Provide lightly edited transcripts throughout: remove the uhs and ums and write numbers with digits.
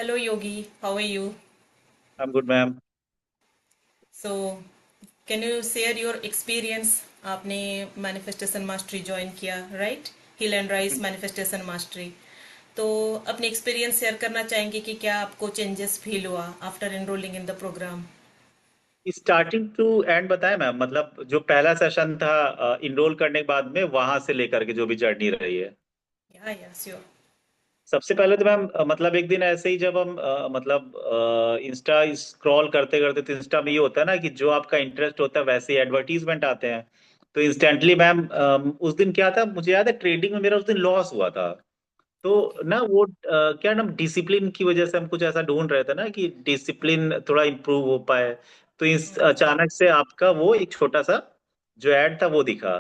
Hello Yogi, how are you? I'm good, ma'am. So, can you share your experience? आपने manifestation mastery join किया, right? Heal and rise manifestation mastery. तो अपने experience share करना चाहेंगे कि क्या आपको चेंजेस फील हुआ after enrolling in the program? Starting to end बताएं मैम, मतलब जो पहला सेशन था इनरोल करने के बाद में वहां से लेकर के जो भी जर्नी रही है। या श्योर। सबसे पहले तो मैम मतलब एक दिन ऐसे ही जब हम मतलब इंस्टा स्क्रॉल करते करते, तो इंस्टा में ये होता है ना कि जो आपका इंटरेस्ट होता है वैसे ही एडवर्टीजमेंट आते हैं। तो इंस्टेंटली मैम उस दिन क्या था मुझे याद है, ट्रेडिंग में मेरा उस दिन लॉस हुआ था। तो ओके। ना वो क्या नाम, डिसिप्लिन की वजह से हम कुछ ऐसा ढूंढ रहे थे ना कि डिसिप्लिन थोड़ा इम्प्रूव हो पाए। तो इस अचानक से आपका वो एक छोटा सा जो ऐड था वो दिखा।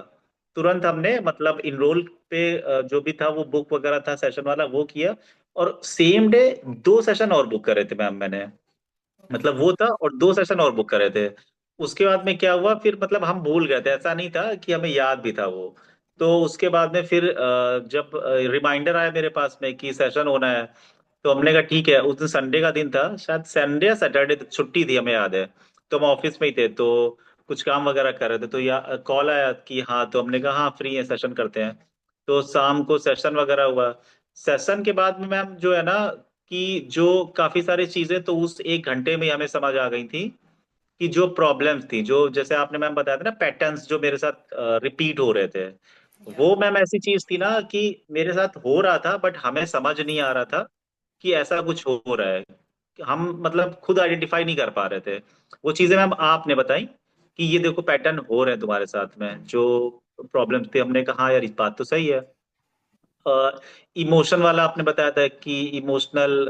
तुरंत हमने मतलब इनरोल पे जो भी था वो बुक वगैरह था सेशन वाला वो किया। और सेम डे दो सेशन और बुक करे थे मैम मैंने। ओके। मतलब वो था और दो सेशन और बुक करे थे। उसके बाद में क्या हुआ फिर, मतलब हम भूल गए थे, ऐसा नहीं था कि हमें याद भी था वो। तो उसके बाद में फिर जब रिमाइंडर आया मेरे पास में कि सेशन होना है, तो हमने कहा ठीक है। उस दिन संडे का दिन था, शायद संडे या सैटरडे छुट्टी थी, हमें याद है। तो हम ऑफिस में ही थे, तो कुछ काम वगैरह कर रहे थे, तो या कॉल आया कि हाँ, तो हमने कहा हाँ फ्री है, सेशन करते हैं। तो शाम को सेशन वगैरह हुआ। सेशन के बाद में मैम जो है ना कि जो काफी सारी चीजें तो उस एक घंटे में ही हमें समझ आ गई थी। कि जो प्रॉब्लम्स थी, जो जैसे आपने मैम बताया था ना, पैटर्न्स जो मेरे साथ रिपीट हो रहे थे। या। वो मैम ऐसी चीज थी ना कि मेरे साथ हो रहा था बट हमें समझ नहीं आ रहा था कि ऐसा कुछ हो रहा है। हम मतलब खुद आइडेंटिफाई नहीं कर पा रहे थे। वो चीजें मैम आपने बताई कि ये देखो पैटर्न हो रहे हैं तुम्हारे साथ में, जो प्रॉब्लम्स थी। हमने कहा हाँ यार, इस बात तो सही है। इमोशन वाला आपने बताया था कि इमोशनल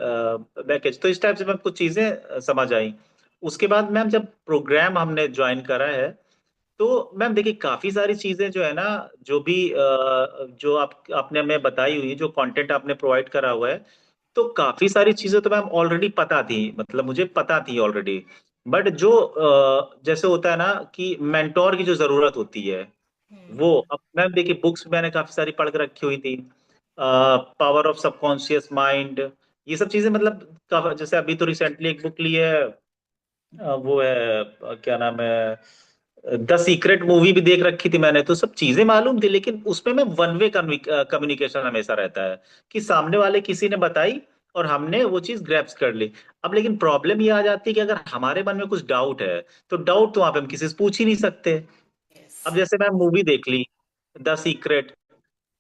बैकेज, तो इस टाइप से मैम कुछ चीजें समझ आई। उसके बाद मैम जब प्रोग्राम हमने ज्वाइन करा है, तो मैम देखिए काफी सारी चीजें जो है ना, जो भी जो आपने हमें बताई हुई, जो कंटेंट आपने प्रोवाइड करा हुआ है, तो काफी सारी चीजें तो मैम ऑलरेडी पता थी, मतलब मुझे पता थी ऑलरेडी। बट जो जैसे होता है ना कि मेंटोर की जो जरूरत होती है, वो अब मैम देखिए बुक्स मैंने काफी सारी पढ़ के रखी हुई थी। पावर ऑफ सबकॉन्शियस माइंड, ये सब चीजें मतलब जैसे अभी तो रिसेंटली एक बुक ली है, वो है क्या नाम है, द सीक्रेट मूवी भी देख रखी थी मैंने, तो सब चीजें मालूम थी। लेकिन उसमें में वन वे कम्युनिकेशन हमेशा रहता है कि सामने वाले किसी ने बताई और हमने वो चीज ग्रैप्स कर ली। अब लेकिन प्रॉब्लम ये आ जाती है कि अगर हमारे मन में कुछ डाउट है, तो डाउट तो वहां पे हम किसी से पूछ ही नहीं सकते। यस। अब जैसे मैं मूवी देख ली the secret,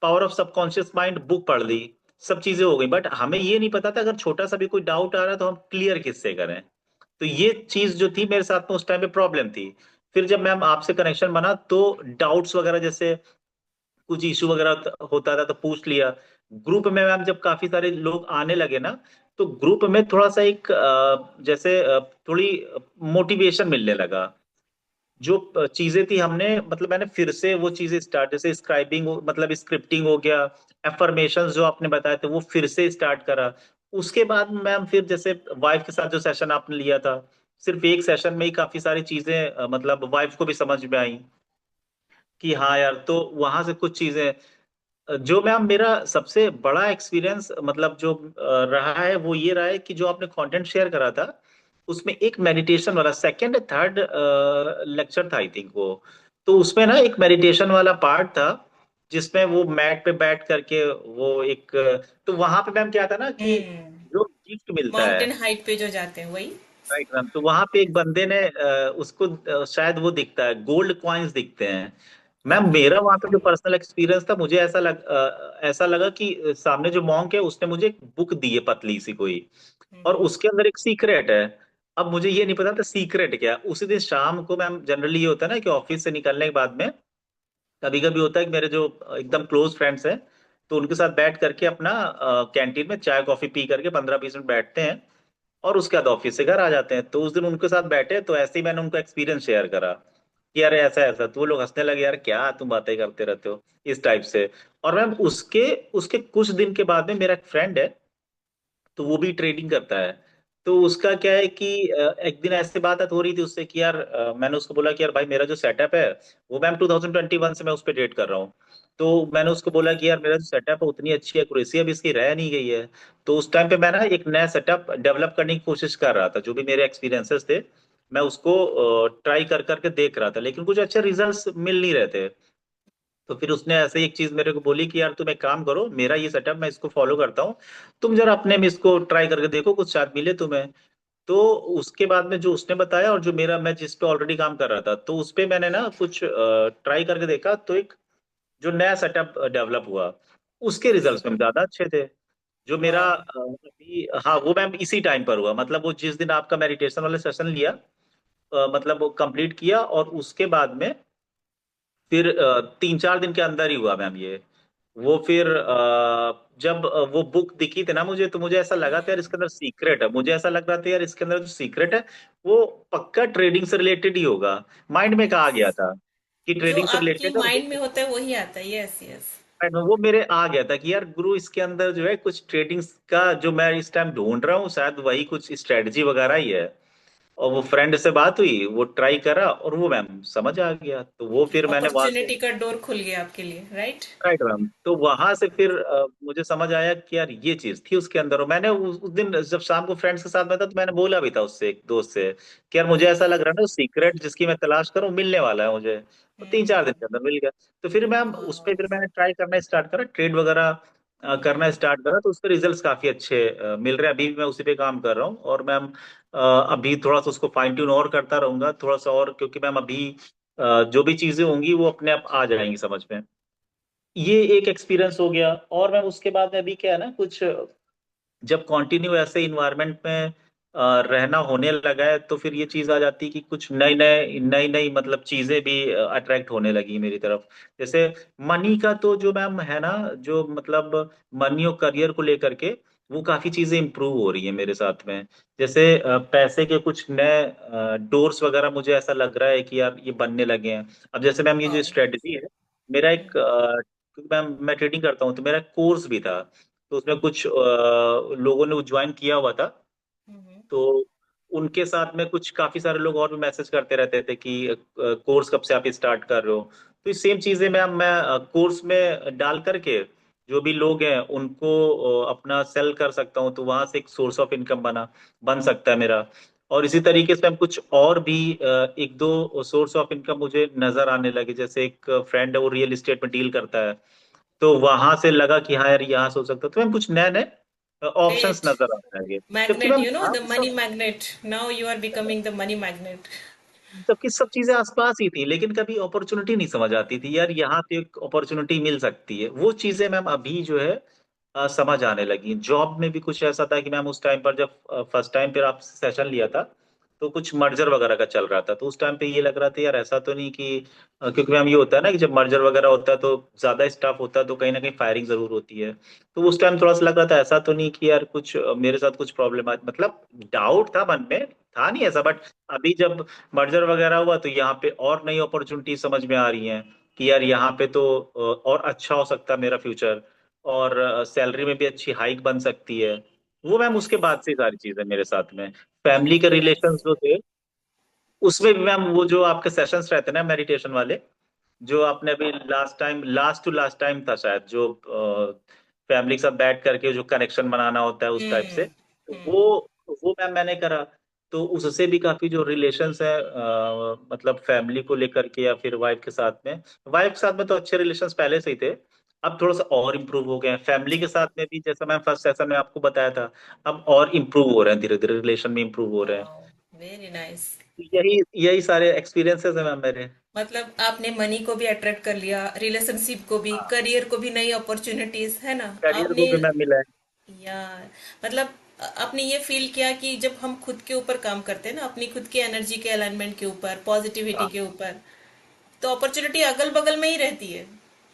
power of subconscious mind book पढ़ ली, सब चीजें हो गई, बट हमें ये नहीं पता था अगर छोटा सा भी कोई डाउट आ रहा है तो हम क्लियर किससे करें। तो ये चीज जो थी मेरे साथ में उस टाइम पे प्रॉब्लम थी। फिर जब मैम आपसे कनेक्शन बना तो डाउट्स वगैरह जैसे कुछ इशू वगैरह होता था तो पूछ लिया। ग्रुप में मैम जब काफी सारे लोग आने लगे ना, तो ग्रुप में थोड़ा सा एक जैसे थोड़ी मोटिवेशन मिलने लगा। जो चीजें थी हमने मतलब मैंने फिर से वो चीजें स्टार्ट, जैसे स्क्राइबिंग मतलब स्क्रिप्टिंग हो गया, एफर्मेशंस जो आपने बताए थे वो फिर से स्टार्ट करा। उसके बाद मैम फिर जैसे वाइफ के साथ जो सेशन आपने लिया था, सिर्फ एक सेशन में ही काफी सारी चीजें मतलब वाइफ को भी समझ में आई कि हाँ यार, तो वहां से कुछ चीजें जो मैम मेरा सबसे बड़ा एक्सपीरियंस मतलब जो रहा है वो ये रहा है कि जो आपने कंटेंट शेयर करा था, उसमें एक मेडिटेशन वाला सेकंड थर्ड लेक्चर था आई थिंक वो। तो उसमें ना एक मेडिटेशन वाला पार्ट था, जिसमें वो मैट पे बैठ करके वो एक तो वहां पे मैम क्या था ना कि जो गिफ्ट मिलता है। माउंटेन हाइट पे जो जाते हैं वही। राइट मैम, तो वहां पे एक बंदे ने उसको शायद वो दिखता है, गोल्ड कॉइन्स दिखते हैं। Ma'am okay. मेरा वहां पे जो पर्सनल एक्सपीरियंस था, मुझे ऐसा लगा कि सामने जो मॉन्क है उसने मुझे एक बुक दी है पतली सी कोई, और उसके अंदर एक सीक्रेट है। अब मुझे ये नहीं पता था सीक्रेट क्या है। उसी दिन शाम को मैम जनरली ये होता है ना कि ऑफिस से निकलने के बाद में कभी कभी होता है कि मेरे जो एकदम क्लोज फ्रेंड्स हैं, तो उनके साथ बैठ करके अपना कैंटीन में चाय कॉफी पी करके 15-20 मिनट बैठते हैं, और उसके बाद ऑफिस से घर आ जाते हैं। तो उस दिन उनके साथ बैठे तो ऐसे ही मैंने उनको एक्सपीरियंस शेयर करा कि यार ऐसा ऐसा, तो वो लोग हंसने लगे, यार क्या तुम बातें करते रहते हो, इस टाइप से। और मैम उसके उसके कुछ दिन के बाद में मेरा एक फ्रेंड है, तो वो भी ट्रेडिंग करता है। तो उसका क्या है कि एक दिन ऐसे बात हो रही थी उससे कि यार मैंने उसको बोला कि यार भाई मेरा जो सेटअप है वो मैम 2021 से मैं उस पर ट्रेड कर रहा हूँ। तो मैंने उसको बोला कि यार मेरा जो सेटअप है उतनी अच्छी एक्यूरेसी अब इसकी रह नहीं गई है। तो उस टाइम पे मैं ना एक नया सेटअप डेवलप करने की कोशिश कर रहा था, जो भी मेरे एक्सपीरियंसेस थे मैं उसको ट्राई कर करके देख रहा था, लेकिन कुछ अच्छे रिजल्ट्स मिल नहीं रहे थे। तो फिर उसने ऐसे ही एक चीज मेरे को बोली कि यार तुम एक काम करो, मेरा ये सेटअप मैं इसको फॉलो करता हूँ, तुम जरा अपने में इसको ट्राई करके देखो, कुछ शायद मिले तुम्हें। तो उसके बाद में जो उसने बताया और जो मेरा मैं जिस पे ऑलरेडी काम कर रहा था, तो उस पे मैंने ना कुछ ट्राई करके देखा, तो एक जो नया सेटअप डेवलप हुआ उसके रिजल्ट्स में ज्यादा अच्छे थे। जो मेरा वाह। अभी, हाँ वो मैम इसी टाइम पर हुआ, मतलब वो जिस दिन आपका मेडिटेशन वाला सेशन लिया, मतलब वो कंप्लीट किया और उसके बाद में फिर 3-4 दिन के अंदर ही हुआ मैम ये। वो फिर जब वो बुक दिखी थी ना मुझे, तो मुझे ऐसा लगा था यार इसके अंदर सीक्रेट है, मुझे ऐसा लग रहा था यार इसके अंदर जो सीक्रेट है वो पक्का ट्रेडिंग से रिलेटेड ही होगा। माइंड में कहा यस, गया था कि जो ट्रेडिंग से आपकी रिलेटेड है। माइंड में होता है वही आता है। Yes yes. वो मेरे आ गया था कि यार गुरु इसके अंदर जो है कुछ ट्रेडिंग का जो मैं इस टाइम ढूंढ रहा हूँ, शायद वही कुछ स्ट्रेटजी वगैरह ही है। और वो फ्रेंड से बात हुई, वो ट्राई करा और वो मैम समझ आ गया, तो वो फिर मैंने वहां से। अपॉर्चुनिटी का डोर खुल गया आपके लिए, राइट? राइट मैम, तो वहां से फिर मुझे समझ आया कि यार ये चीज थी उसके अंदर। और मैंने उस दिन जब शाम को फ्रेंड्स के साथ में था, तो मैंने बोला भी था उससे, एक दोस्त से, कि यार मुझे ऐसा लग रहा है ना सीक्रेट जिसकी मैं तलाश करूं मिलने वाला है मुझे। तो 3-4 दिन के अंदर मिल गया। तो फिर मैम उस पर फिर मैंने ट्राई करना स्टार्ट करा, ट्रेड वगैरह करना स्टार्ट करा, तो उसके रिजल्ट्स काफी अच्छे मिल रहे हैं। अभी भी मैं उसी पे काम कर रहा हूँ, और मैम अभी थोड़ा सा उसको फाइन ट्यून और करता रहूंगा थोड़ा सा और, क्योंकि मैम अभी जो भी चीजें होंगी वो अपने आप आ जाएंगी समझ में। ये एक एक्सपीरियंस हो गया। और मैं उसके बाद में अभी क्या है ना, कुछ जब कंटिन्यू ऐसे इन्वायरमेंट में रहना होने लगा है, तो फिर ये चीज आ जाती है कि कुछ नई नई मतलब चीजें भी अट्रैक्ट होने लगी मेरी तरफ। जैसे मनी का तो जो मैम है ना, जो मतलब मनी और करियर को लेकर के वो काफी चीजें इंप्रूव हो रही है मेरे साथ में। जैसे पैसे के कुछ नए डोर्स वगैरह मुझे ऐसा लग रहा है कि यार ये बनने लगे हैं। अब जैसे मैम ये जो स्ट्रेटजी है, मेरा एक क्योंकि मैं ट्रेडिंग करता हूँ, तो मेरा कोर्स भी था। तो उसमें कुछ लोगों ने ज्वाइन किया हुआ था। तो उनके साथ में कुछ काफी सारे लोग और भी मैसेज करते रहते थे कि कोर्स कब से आप स्टार्ट कर रहे हो। तो ये सेम चीजें मैं कोर्स में डाल करके जो भी लोग हैं उनको अपना सेल कर सकता हूँ, तो वहां से एक सोर्स ऑफ इनकम बन सकता है मेरा। और इसी तरीके से हम कुछ और भी एक दो सोर्स ऑफ इनकम मुझे नजर आने लगे। जैसे एक फ्रेंड है, वो रियल एस्टेट में डील करता है, तो वहां से लगा कि हाँ यार यहाँ से हो सकता है। तो मैम कुछ नए नए ऑप्शंस ग्रेट। नजर आने लगे। जबकि मैग्नेट, मैम यू नो था द भी मनी सब, magnet, now you are becoming the money magnet. जबकि सब चीजें आसपास ही थी, लेकिन कभी अपॉर्चुनिटी नहीं समझ आती थी यार यहाँ पे एक अपॉर्चुनिटी मिल सकती है। वो चीजें मैम अभी जो है समझ आने लगी। जॉब में भी कुछ ऐसा था कि मैम उस टाइम पर जब फर्स्ट टाइम फिर आप सेशन लिया था, तो कुछ मर्जर वगैरह का चल रहा था। तो उस टाइम पे ये लग रहा था यार ऐसा तो नहीं कि क्योंकि मैम ये होता है ना कि जब मर्जर वगैरह होता है तो ज्यादा स्टाफ होता है, तो कहीं ना कहीं फायरिंग जरूर होती है। तो उस टाइम थोड़ा सा लग रहा था ऐसा तो नहीं कि यार कुछ मेरे साथ कुछ प्रॉब्लम, मतलब डाउट था मन में, था नहीं ऐसा। बट अभी जब मर्जर वगैरह हुआ, तो यहाँ पे और नई अपॉर्चुनिटी समझ में आ रही हैं कि यार यहाँ पे तो और अच्छा हो सकता है मेरा फ्यूचर, और सैलरी में भी अच्छी हाइक बन सकती है। वो मैम उसके बाद से ही सारी चीजें मेरे साथ में, फैमिली के वेरी नाइस। रिलेशंस जो थे उसमें भी मैम, वो जो आपके सेशंस रहते हैं ना मेडिटेशन वाले, जो आपने अभी लास्ट टू लास्ट टाइम था शायद, जो फैमिली के साथ बैठ करके जो कनेक्शन बनाना होता है उस टाइप से, तो हम्म। वो मैम मैंने करा। तो उससे भी काफी जो रिलेशंस है मतलब फैमिली को लेकर के या फिर वाइफ के साथ में तो अच्छे रिलेशंस पहले से ही थे, अब थोड़ा सा और इम्प्रूव हो गए हैं। फैमिली के साथ में भी, जैसा मैं फर्स्ट सेशन में आपको बताया था, अब और इम्प्रूव हो रहे हैं, धीरे धीरे रिलेशन में इम्प्रूव हो रहे हैं। Wow, very nice. यही यही सारे एक्सपीरियंसेस हैं मैम मेरे। मतलब आपने मनी को भी अट्रैक्ट कर लिया, रिलेशनशिप को भी, हाँ, करियर को भी, नई अपॉर्चुनिटीज है ना करियर आपने। को भी मैम मिला है। यार, मतलब आपने ये फील किया कि जब हम खुद के ऊपर काम करते हैं ना, अपनी खुद की एनर्जी के अलाइनमेंट के ऊपर, पॉजिटिविटी हाँ, के ऊपर, तो अपॉर्चुनिटी अगल बगल में ही रहती है।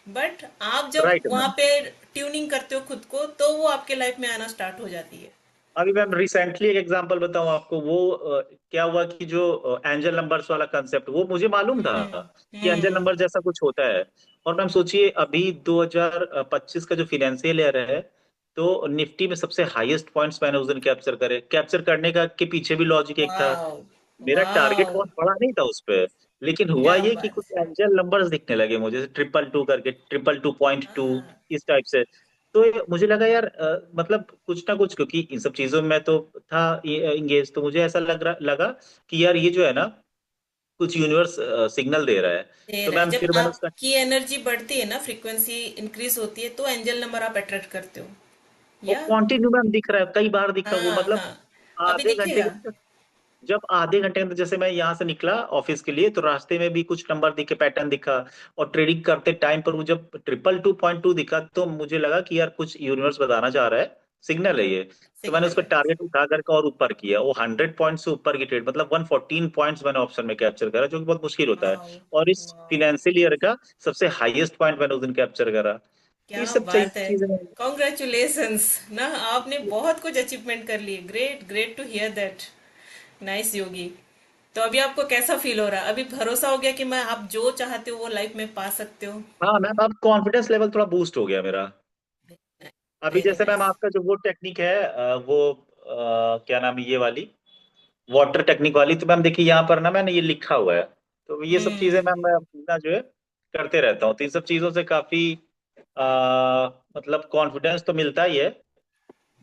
बट आप जब राइट वहां मैम। पे ट्यूनिंग करते हो खुद को, तो वो आपके लाइफ में आना स्टार्ट हो जाती है। अभी मैम रिसेंटली एक एग्जांपल बताऊं आपको, वो क्या हुआ कि जो एंजल नंबर्स वाला कंसेप्ट, वो मुझे मालूम था कि एंजल हम्म। नंबर जैसा कुछ होता है। और मैम सोचिए, अभी 2025 का जो फिनेंशियल ईयर है, तो निफ्टी में सबसे हाईएस्ट पॉइंट्स मैंने उस दिन कैप्चर करे। कैप्चर करने का के पीछे भी लॉजिक एक था, वाओ। मेरा टारगेट वाओ। बहुत बड़ा नहीं था उस पे। लेकिन हुआ क्या ये कि कुछ बात एंजल नंबर्स दिखने लगे मुझे, जैसे 222 करके, 222.2, हाँ, इस टाइप से। तो मुझे लगा यार मतलब कुछ ना कुछ, क्योंकि इन सब चीजों में मैं तो था इंगेज, तो मुझे ऐसा लगा कि यार ये जो है ना, कुछ यूनिवर्स सिग्नल दे रहा है। दे तो रहा है। मैम जब फिर मैंने उसका, आपकी एनर्जी बढ़ती है ना, फ्रीक्वेंसी इंक्रीज होती है, तो एंजल नंबर आप अट्रैक्ट करते हो। वो या कॉन्टिन्यू मैम दिख रहा है, कई बार दिखा वो, हाँ मतलब हाँ, अभी आधे घंटे के दिखेगा। अंदर। जब आधे घंटे के अंदर, जैसे मैं यहाँ से निकला ऑफिस के लिए, तो रास्ते में भी कुछ नंबर दिखे, पैटर्न दिखा। और ट्रेडिंग करते टाइम पर वो जब 222.2 दिखा, तो मुझे लगा कि यार कुछ यूनिवर्स बताना चाह रहा है, सिग्नल है ये। तो मैंने सिग्नल उसका है। टारगेट उठा करके और ऊपर किया, वो 100 पॉइंट से ऊपर की ट्रेड, मतलब 114 पॉइंट्स मैंने ऑप्शन में कैप्चर करा, जो कि बहुत मुश्किल होता है। वाओ। और इस वाओ, फिनेंशियल ईयर का सबसे हाईएस्ट पॉइंट मैंने उस दिन कैप्चर करा। तो ये क्या सब बात है। चीजें। कॉन्ग्रेचुलेशंस ना, आपने बहुत कुछ अचीवमेंट कर लिए। Great, great to hear that. Nice Yogi. तो अभी आपको कैसा फील हो रहा है? अभी भरोसा हो गया कि मैं आप जो चाहते हो वो लाइफ में पा सकते हो? हाँ मैम, अब कॉन्फिडेंस लेवल थोड़ा बूस्ट हो गया मेरा। अभी वेरी जैसे मैम नाइस। आपका जो वो टेक्निक है, वो क्या नाम है ये वाली, वाटर टेक्निक वाली, तो मैम देखिए यहाँ पर ना मैंने ये लिखा हुआ है। तो ये सब चीजें हम्म। मैम मैं अपना जो है करते रहता हूँ, तो इन सब चीजों से काफी मतलब कॉन्फिडेंस तो मिलता ही है।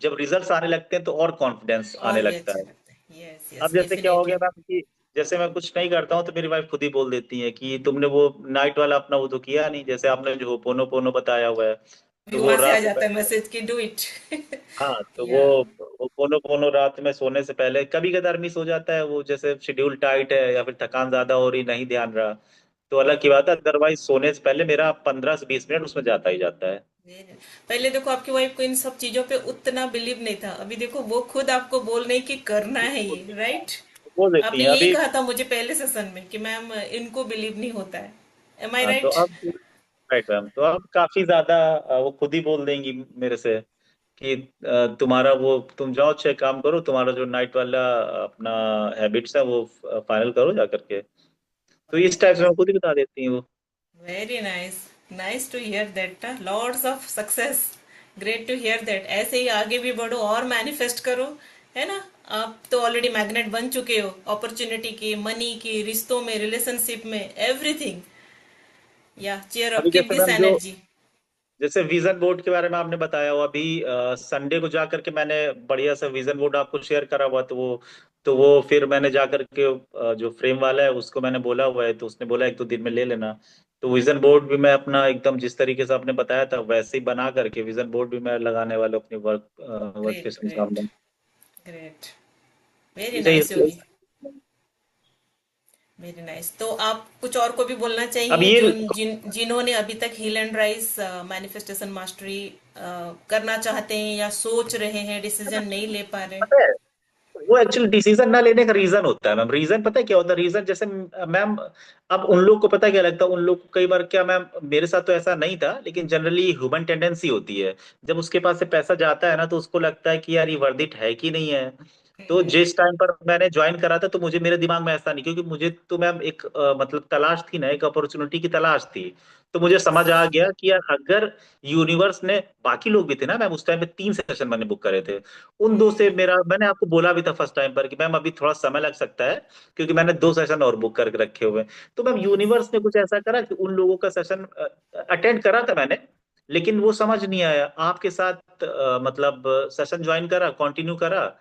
जब रिजल्ट्स आने लगते हैं तो और कॉन्फिडेंस आने और भी लगता अच्छा है। लगता है। यस अब यस, जैसे क्या हो गया डेफिनेटली। मैम कि जैसे मैं कुछ नहीं करता हूँ तो मेरी वाइफ खुद ही बोल देती है कि तुमने वो नाइट वाला अपना वो तो किया नहीं, जैसे आपने जो पोनो पोनो बताया हुआ है, अभी तो वो वहां से आ रात में जाता है मैसेज कि डू इट। हाँ, तो या वो पोनो पोनो रात में सोने से पहले कभी कदार मिस हो जाता है, वो जैसे शेड्यूल टाइट है या फिर थकान ज्यादा हो रही, नहीं ध्यान रहा, तो अलग की बात है, अदरवाइज सोने से पहले मेरा 15 से 20 मिनट उसमें जाता ही जाता है। पहले देखो, आपकी वाइफ को इन सब चीजों पे उतना बिलीव नहीं था, अभी देखो वो खुद आपको बोल रही कि करना है ये, राइट? बोल देती आपने हैं यही अभी। कहा था मुझे पहले सेशन में कि मैम इनको बिलीव नहीं होता है। एम आई हाँ तो राइट? अब, राइट मैम, तो अब काफी ज्यादा वो खुद ही बोल देंगी मेरे से कि तुम्हारा वो, तुम जाओ अच्छे काम करो, तुम्हारा जो नाइट वाला अपना हैबिट्स है वो फाइनल करो जा करके। तो इस टाइप से मैं खुद ही बता देती हूँ वो। Very nice. Nice to hear that. Lords of success. Great to hear that. ऐसे ही आगे भी बढ़ो और मैनिफेस्ट करो, है ना? आप तो ऑलरेडी मैग्नेट बन चुके हो, अपॉर्चुनिटी की, मनी की, रिश्तों में, रिलेशनशिप में, एवरीथिंग। या चीयर अप, अभी कीप जैसे दिस मैम जो, एनर्जी। जैसे विजन बोर्ड के बारे में आपने बताया हो, अभी संडे को जा करके मैंने बढ़िया सा विजन बोर्ड आपको शेयर करा हुआ, तो वो फिर मैंने जा करके जो फ्रेम वाला है उसको मैंने बोला हुआ है, तो उसने बोला 1-2 दिन में ले लेना। तो विजन बोर्ड भी मैं अपना एकदम जिस तरीके से आपने बताया था वैसे ही बना करके विजन बोर्ड भी मैं लगाने वाला हूँ अपनी वर्क ग्रेट स्टेशन के ग्रेट सामने। ग्रेट। वेरी ठीक है नाइस योगी। Very nice. तो आप कुछ और को भी बोलना अब चाहेंगे ये जो जिन्होंने अभी तक heal and rise manifestation mastery करना चाहते हैं या सोच रहे हैं, डिसीजन नहीं ले पा रहे? पता है, वो एक्चुअली डिसीजन ना लेने का रीजन होता है मैम। रीजन पता है क्या होता है? रीजन जैसे मैम, अब उन लोग को पता क्या लगता है, उन लोग को कई बार क्या मैम, मेरे साथ तो ऐसा नहीं था, लेकिन जनरली ह्यूमन टेंडेंसी होती है, जब उसके पास से पैसा जाता है ना तो उसको लगता है कि यार ये वर्थ इट है कि नहीं है। तो जिस टाइम पर मैंने ज्वाइन करा था तो मुझे, मेरे दिमाग में ऐसा नहीं, क्योंकि मुझे तो मैम एक मतलब तलाश थी ना, एक अपॉर्चुनिटी की तलाश थी। तो मुझे यस। समझ आ गया कि यार अगर यूनिवर्स ने, बाकी लोग भी थे ना मैम, उस टाइम पे 3 सेशन मैंने बुक करे थे, उन दो से मेरा, मैंने आपको बोला भी था फर्स्ट टाइम पर कि मैम अभी थोड़ा समय लग सकता है, क्योंकि मैंने 2 सेशन और बुक करके रखे हुए हैं। तो मैम यस। यूनिवर्स ने कुछ ऐसा करा कि उन लोगों का सेशन अटेंड करा था मैंने, लेकिन वो समझ नहीं आया आपके साथ, मतलब सेशन ज्वाइन करा, कंटिन्यू करा।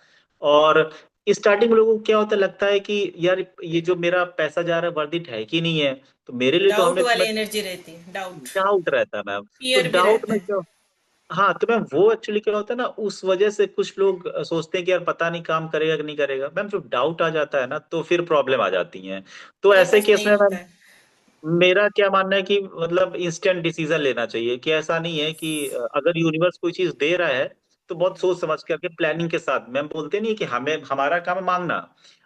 और स्टार्टिंग में लोगों को क्या होता, लगता है कि यार ये जो मेरा पैसा जा रहा है वर्थ इट है कि नहीं है, तो मेरे लिए तो डाउट हमने, वाली एनर्जी रहती है, डाउट। डाउट रहता है मैम। तो फियर भी डाउट रहता में है। क्या, हाँ तो मैम वो एक्चुअली क्या होता है ना, उस वजह से कुछ लोग सोचते हैं कि यार पता नहीं काम करेगा कि नहीं करेगा। मैम जब डाउट आ जाता है ना तो फिर प्रॉब्लम आ जाती है। तो मेरे ऐसे पास केस नहीं में होता मैम है। मेरा क्या मानना है कि मतलब इंस्टेंट डिसीजन लेना चाहिए, कि ऐसा नहीं है यस। कि अगर यूनिवर्स कोई चीज दे रहा है तो बहुत सोच समझ करके प्लानिंग के साथ। मैम बोलते नहीं कि हमें, हमारा काम है मांगना,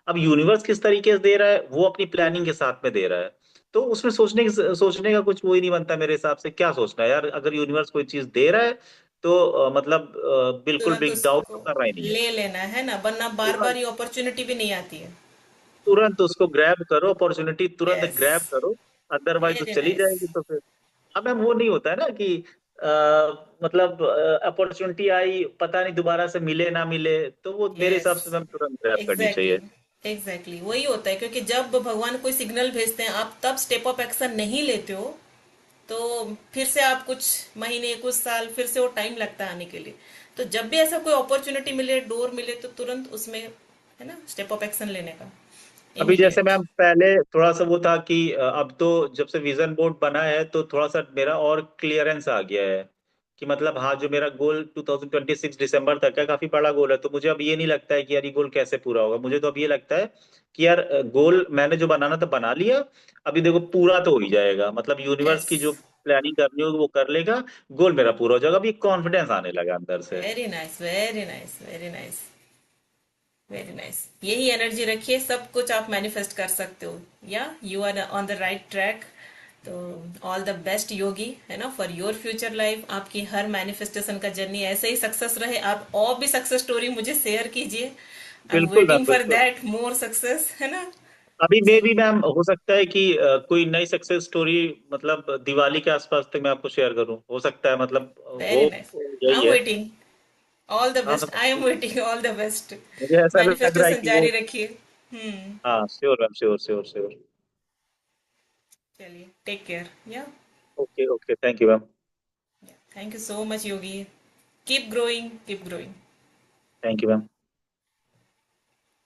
अब यूनिवर्स किस तरीके से दे रहा है वो अपनी प्लानिंग के साथ में दे रहा है। तो उसमें सोचने का कुछ वो ही नहीं बनता मेरे हिसाब से। क्या सोचना है यार, अगर यूनिवर्स कोई चीज दे रहा है तो मतलब बिल्कुल तुरंत भी डाउट उसको तो करना ही नहीं है। ले लेना है ना, वरना बार बार तुरंत, ये अपॉर्चुनिटी भी नहीं आती है। तुरंत उसको ग्रैब करो, अपॉर्चुनिटी तुरंत यस। ग्रैब करो, अदरवाइज वो वेरी चली नाइस। जाएगी। तो फिर अब मैम वो नहीं होता है ना कि आ, मतलब अपॉर्चुनिटी आई, पता नहीं दोबारा से मिले ना मिले, तो वो मेरे हिसाब यस, से मैम तुरंत ग्रैब करनी एग्जैक्टली। चाहिए। एग्जैक्टली वही होता है, क्योंकि जब भगवान कोई सिग्नल भेजते हैं आप तब स्टेप अप एक्शन नहीं लेते हो, तो फिर से आप कुछ महीने कुछ साल फिर से वो टाइम लगता है आने के लिए। तो जब भी ऐसा कोई अपॉर्चुनिटी मिले, डोर मिले, तो तुरंत उसमें है ना स्टेप अप एक्शन लेने का, अभी जैसे इमीडिएट। मैम पहले थोड़ा सा वो था कि अब तो जब से विजन बोर्ड बना है तो थोड़ा सा मेरा और क्लियरेंस आ गया है कि मतलब हाँ, जो मेरा गोल 2026 दिसंबर तक है, काफी बड़ा गोल है, तो मुझे अब ये नहीं लगता है कि यार ये गोल कैसे पूरा होगा। मुझे तो अब ये लगता है कि यार गोल मैंने जो बनाना था बना लिया, अभी देखो पूरा तो हो ही जाएगा, मतलब यूनिवर्स यस, की जो प्लानिंग करनी होगी वो कर लेगा, गोल मेरा पूरा हो जाएगा। अभी कॉन्फिडेंस आने लगा अंदर से। Very nice, very nice, very nice, very nice. यही एनर्जी रखिए, सब कुछ आप मैनिफेस्ट कर सकते हो। या you are on the right track. तो ऑल द बेस्ट योगी, है ना, फॉर योर फ्यूचर लाइफ। आपकी हर मैनिफेस्टेशन का जर्नी ऐसे ही सक्सेस रहे। आप और भी सक्सेस स्टोरी मुझे शेयर कीजिए। आई एम बिल्कुल मैम, वेटिंग फॉर बिल्कुल। दैट मोर सक्सेस, है ना। अभी मे चलिए, भी मैम हो सकता है कि कोई नई सक्सेस स्टोरी मतलब दिवाली के आसपास तक मैं आपको शेयर करूं, हो सकता है, मतलब वेरी वो नाइस। आई यही एम है। वेटिंग। ऑल द हाँ बेस्ट, आई एम मतलब वेटिंग, ऑल द बेस्ट। मुझे ऐसा लग रहा है मैनिफेस्टेशन कि वो। जारी रखिए। हम्म। हाँ sure ma'am, sure sure sure. चलिए, टेक केयर। या okay okay, thank you ma'am. Thank you so much Yogi. Keep growing, keep growing. Thank you ma'am.